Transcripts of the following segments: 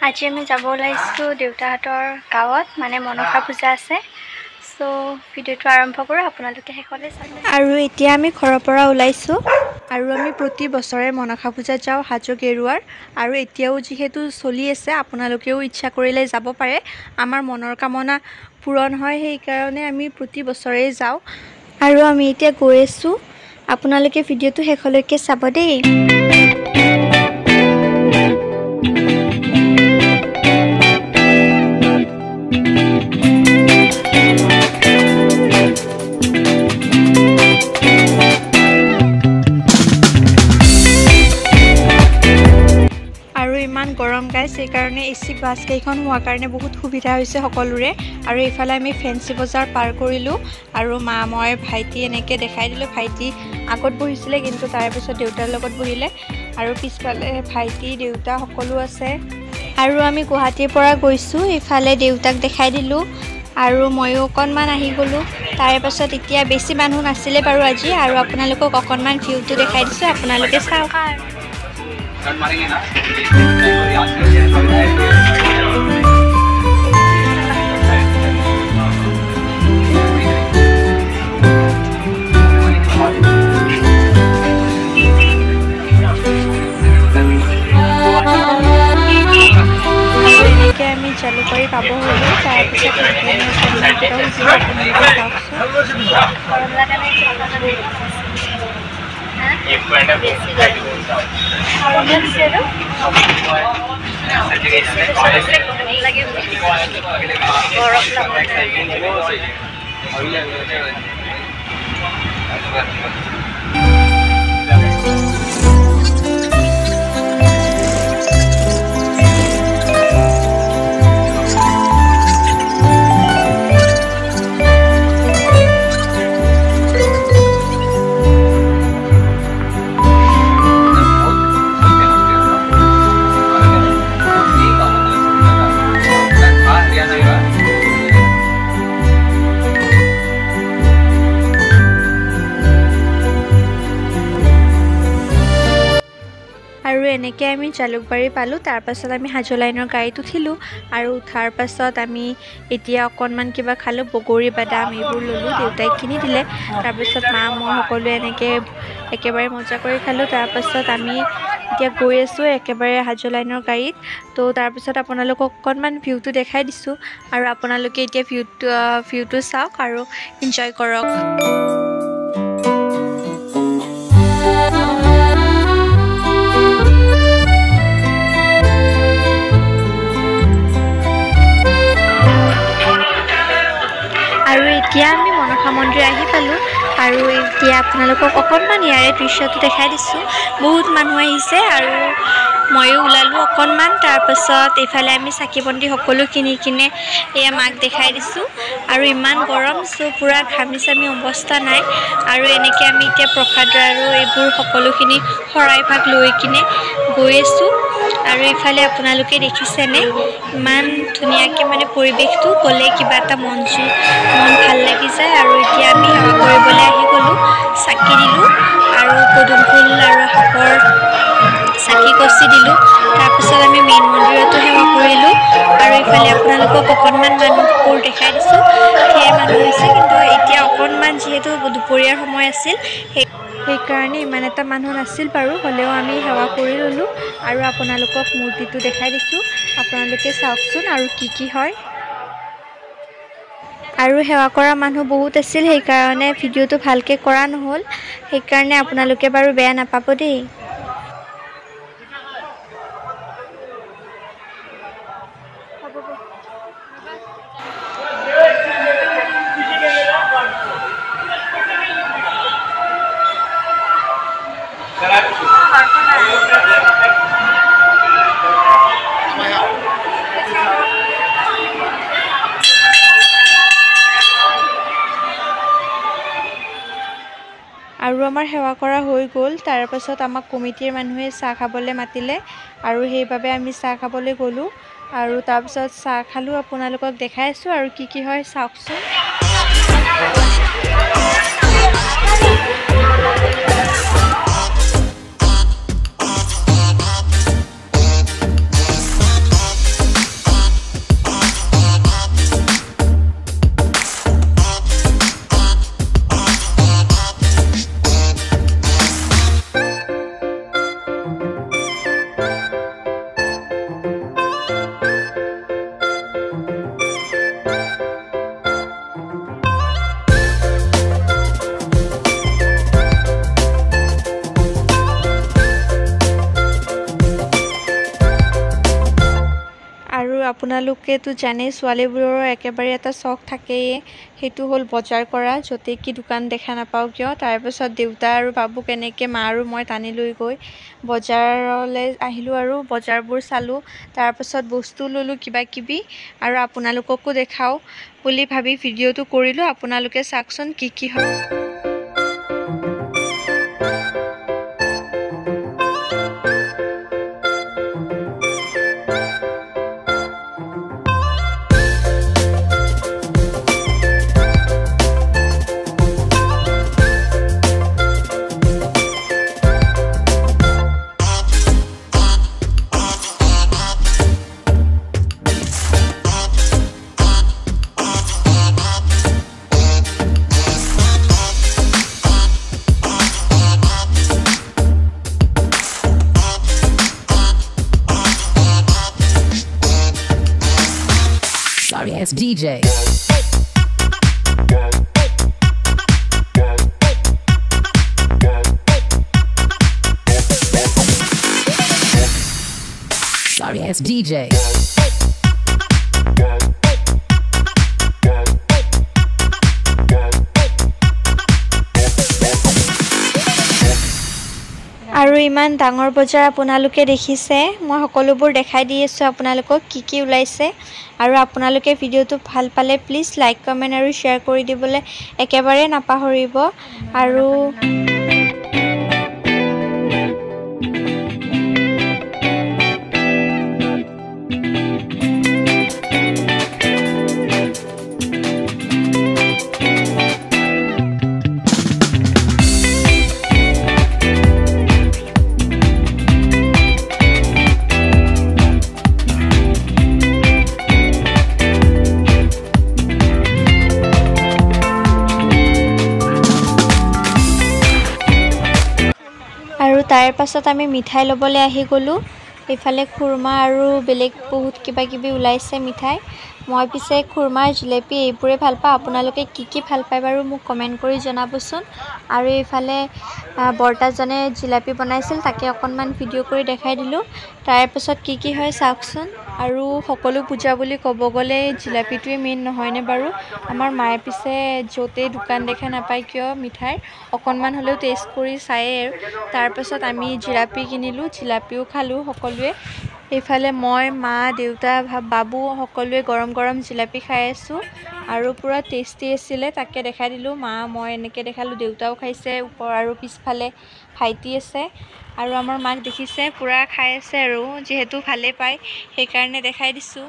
আজি আমি যাব ওলাইছো দেউতাহঁতৰ গাঁৱত মানে মনসা পূজা আছে সো ভিডিওটো আৰম্ভ কৰো আপোনালোকে শেষলৈ চাব আৰু এতিয়া আমি ঘৰৰ পৰা ওলাইছো আৰু আমি প্ৰতি বছৰে মনসা পূজাত যাওঁ হাজো গেৰুৱাৰ আৰু এতিয়াও যিহেতু চলি আছে আপোনালোকেও ইচ্ছা কৰিলে যাব পাৰে আমাৰ মনৰ কামনা পূৰণ হয় সেই কাৰণে আমি প্ৰতি বছৰে যাওঁ আৰু আমি এতিয়া গৈ আছো আপোনালোকে ভিডিওটো শেষলৈকে চাব দেই ইমান গৰম গাইছ এই কাৰণে এসি বাস কেইখন হোৱাৰ কাৰণে বহুত সুবিধা হৈছে সকলোৰে আৰু এইফালে আমি ফেন্সি বজাৰ পাৰ কৰিলো আৰু মা মই ভাইটি এনেকৈ দেখাই দিলো ভাইটি আগত বহিছিলে কিন্তু তাৰ পিছত দেউতাৰ লগত বহিলে আৰু পিছফালে ভাইটি দেউতা সকলো আছে আৰু আমি গুৱাহাটীৰ পৰা গৈছো এইফালে দেউতাক দেখাই দিলো আৰু ময়ো অকণমান আহি গলো তাৰ পাছত এতিয়া বেছি মানুহ নাছিলে বাৰু আজি আৰু আপোনালোকক অকণমান ভিউটো দেখাই দিছো আপোনালোকে চাওক আমি জালুকবাৰী পাব হ'লো তাৰপিছত আৰু এনেকৈ আমি জালুকবাৰী পালোঁ তাৰ পাছত আমি হাজো লাইনৰ গাড়ীত উঠিলোঁ আৰু উঠাৰ পাছত আমি এতিয়া অকণমান কিবা খালোঁ বগৰী বাদাম এইবোৰ ল'লোঁ দেউতাই কিনি দিলে তাৰপিছত মা মই সকলোৱে এনেকৈ একেবাৰে মজা কৰি খালোঁ তাৰপাছত আমি এতিয়া গৈ আছোঁ একেবাৰে হাজো লাইনৰ গাড়ীত তো তাৰপিছত আপোনালোকক অকণমান ভিউটো দেখাই দিছোঁ আৰু আপোনালোকে এতিয়া ভিউটো চাওক আৰু এনজয় কৰক আৰু এতিয়া আমি মনসা মন্দিৰ আহি পালোঁ আৰু এতিয়া আপোনালোকক অকণমান ইয়াৰে দৃশ্যটো দেখাই দিছোঁ বহুত মানুহ আহিছে আৰু ময়ো ওলালোঁ অকণমান তাৰপাছত এইফালে আমি চাকি বন্তি সকলো কিনি কিনে এয়া মাক দেখাই দিছোঁ আৰু ইমান গৰম চ' পূৰা ঘামি চামি অৱস্থা নাই আৰু এনেকৈ আমি এতিয়া প্ৰসাদ আৰু এইবোৰ সকলোখিনি শৰাই ভাগ লৈ কিনে গৈ আছোঁ আৰু এইফালে আপোনালোকে দেখিছেনে ইমান ধুনীয়াকৈ মানে পৰিৱেশটো গ'লে কিবা এটা মন ভাল লাগি যায় আৰু এতিয়া আমি সেৱা কৰিবলৈ আহি গ'লোঁ চাকি দিলোঁ আৰু পদুম ফুল আৰু শাকৰ চাকি কচি দিলোঁ তাৰপিছত আমি মেইন মন্দিৰতো সেৱা কৰিলোঁ আৰু এইফালে আপোনালোকক অকণমান মানুহবোৰ দেখাই দিছোঁ ধেৰ মানুহ হৈছে কিন্তু এতিয়া অকণমান যিহেতু দুপৰীয়াৰ সময় আছিল সেইকাৰণে ইমান এটা মানুহ নাছিল বাৰু হ'লেও আমি সেৱা কৰি ল'লোঁ আৰু আপোনালোকক মূৰ্তিটো দেখাই দিছোঁ আপোনালোকে চাওকচোন আৰু কি হয় আৰু সেৱা কৰা মানুহ বহুত আছিল সেইকাৰণে ভিডিওটো ভালকৈ কৰা নহ'ল সেইকাৰণে আপোনালোকে বাৰু বেয়া নাপাব দেই আৰু আমাৰ সেৱা কৰা হৈ গ'ল তাৰ পাছত আমাক কমিটিৰ মানুহে চাহ খাবলৈ মাতিলে আৰু সেইবাবে আমি চাহ খাবলৈ গ'লোঁ আৰু তাৰ পাছত চাহ খালোঁ আপোনালোকক দেখাই আছোঁ আৰু কি হয় চাওকচোন আপোনালোকেতো জানেই ছোৱালীবোৰৰ একেবাৰে এটা চখ থাকেই, সেইটো হ'ল বজাৰ কৰা, য'তে কি দোকান দেখা নাপাওঁ কিয়। তাৰপাছত দেউতা আৰু বাবুক এনেকৈ মা আৰু মই টানি লৈ গৈ বজাৰলৈ আহিলোঁ আৰু বজাৰবোৰ চালোঁ। তাৰপাছত বস্তু ল'লোঁ কিবা কিবি আৰু আপোনালোককো দেখাওঁ বুলি ভাবি ভিডিঅ'টো কৰিলোঁ। আপোনালোকে চাওকচোন কি কি হয়। Sorry ass DJ. Sorry ass DJ. আৰু ইমান ডাঙৰ বজাৰ আপোনালোকে দেখিছে, মই সকলোবোৰ দেখাই দি আছোঁ আপোনালোকক কি কি ওলাইছে। আৰু আপোনালোকে ভিডিঅ'টো ভাল পালে প্লিজ লাইক কমেণ্ট আৰু শ্বেয়াৰ কৰি দিবলৈ একেবাৰে নাপাহৰিব। আৰু তাৰ পাছত আমি মিঠাই ল'বলৈ আহি গ'লোঁ। এইফালে খুৰমা আৰু বেলেগ বহুত কিবা কিবি ওলাইছে মিঠাই। মই পিছে খুৰমা, জিলেপি এইবোৰে ভাল পাওঁ। আপোনালোকে কি কি ভাল পায় বাৰু মোক কমেণ্ট কৰি জনাবচোন। আৰু এইফালে বৰ্তাজনে জিলাপি বনাইছিল, তাকে অকণমান ভিডিঅ' কৰি দেখাই দিলোঁ। তাৰপাছত কি কি হয় চাওকচোন। আৰু সকলো পূজা বুলি ক'ব গ'লে জিলাপিটোৱে মেইন নহয়নে বাৰু। আমাৰ মায়ে পিছে য'তেই দোকান দেখা নাপায় কিয় মিঠাই অকণমান হ'লেও টেষ্ট কৰি চায়েই। তাৰপাছত আমি জিলাপি কিনিলোঁ, জিলাপিও খালোঁ সকলোৱে। এইফালে মই, মা, দেউতা, বাবু সকলোৱে গৰম গৰম জিলাপি খাই আছোঁ আৰু পূৰা টেষ্টি আছিলে, তাকে দেখাই দিলোঁ। মা, মই এনেকৈ দেখালোঁ, দেউতাও খাইছে ওপৰ আৰু পিছফালে ভাইটি আছে। আৰু আমাৰ মাক দেখিছে পূৰা খাই আছে আৰু যিহেতু ভালেই পায় সেইকাৰণে দেখাই দিছোঁ।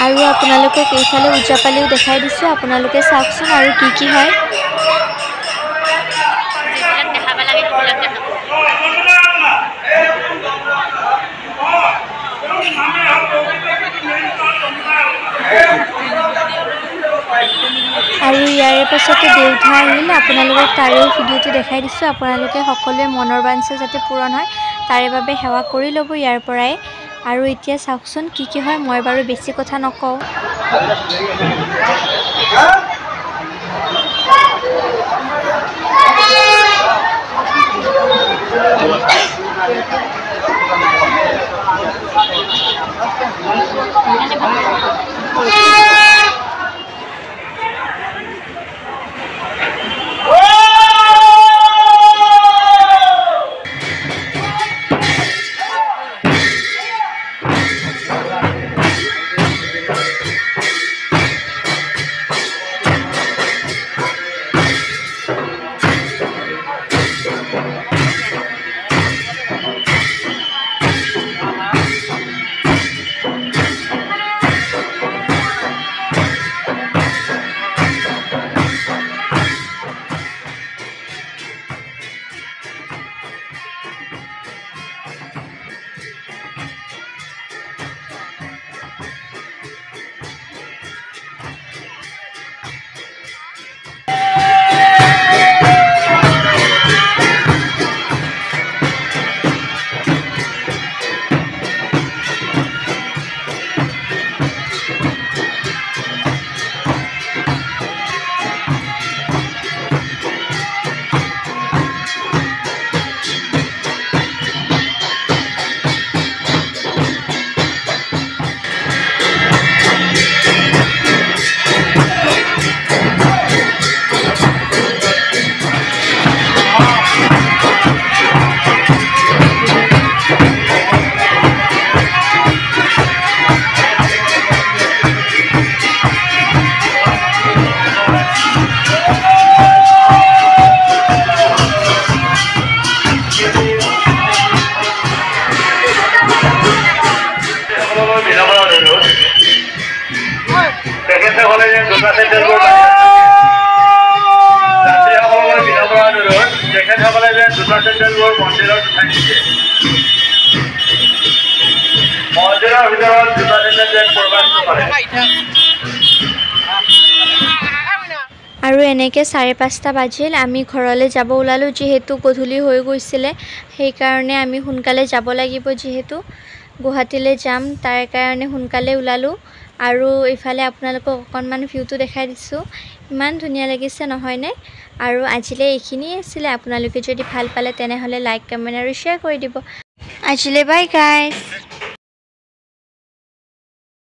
আৰু আপোনালোকক এইফালে ওজাপালিও দেখাই দিছোঁ, আপোনালোকে চাওকচোন আৰু কি কি হয়। আৰু ইয়াৰে পাছতে দেউতা আহিল, আপোনালোকক তাৰেও ভিডিঅ'টো দেখাই দিছোঁ। আপোনালোকে সকলোৱে মনৰ বাঞ্ছা যাতে পূৰণ হয় তাৰে বাবে সেৱা কৰি ল'ব ইয়াৰ পৰাই। আৰু এতিয়া চাওকচোন কি কি হয়, মই বাৰু বেছি কথা নকওঁ। পেচেণ্টবোৰ মন্দিৰত উঠাই দিছে মন্দিৰৰ ভিতৰত পেচেণ্ট যেন প্ৰৱেশ কৰে আৰু এনেকৈ 5:30 বাজিল আমি ঘৰলৈ যাব ওলালোঁ যিহেতু গধূলি হৈ গৈছিলে সেইকাৰণে আমি সোনকালে যাব লাগিব যিহেতু গুৱাহাটীলৈ যাম তাৰ কাৰণে সোনকালে ওলালোঁ আৰু ইফালে আপোনালোকক অকণমান ভিউটো দেখাই দিছোঁ ইমান ধুনীয়া লাগিছে নহয়নে আৰু আজিলৈ এইখিনিয়ে আছিলে আপোনালোকে যদি ভাল পালে তেনেহ'লে লাইক কমেণ্ট আৰু শ্বেয়াৰ কৰি দিব আজিলৈ বাই গাইজ